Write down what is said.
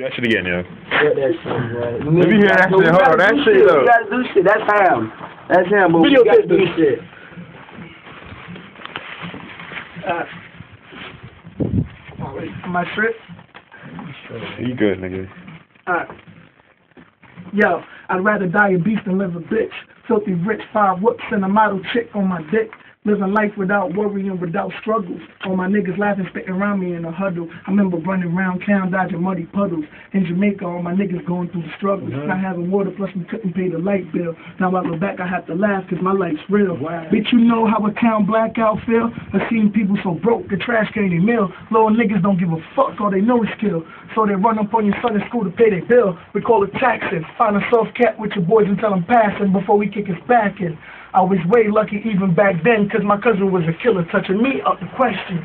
That shit again, yo. Yeah, that shit, right. Let me hear that shit. Hold on, that shit, though. You gotta do shit. That's him. That's him, but we gotta do shit. My trip? You good, nigga. Yo, I'd rather die a beast than live a bitch. Filthy rich, 5 whoops and a model chick on my dick. Living life without worrying, without struggles. All my niggas laughing, spitting around me in a huddle. I remember running around town, dodging muddy puddles. In Jamaica, all my niggas going through the struggles. Not having water, plus we couldn't pay the light bill. Now I look back, I have to laugh, cause my life's real. Wow. Bitch, you know how a town blackout feel? I've seen people so broke, the trash can't even meal. Little niggas don't give a fuck, all they know is kill. So they run up on your son in school to pay their bill. We call it taxing. Find a soft cat with your boys and tell them passing before we kick his back in. I was way lucky even back then, cause my cousin was a killer, touching me up the question.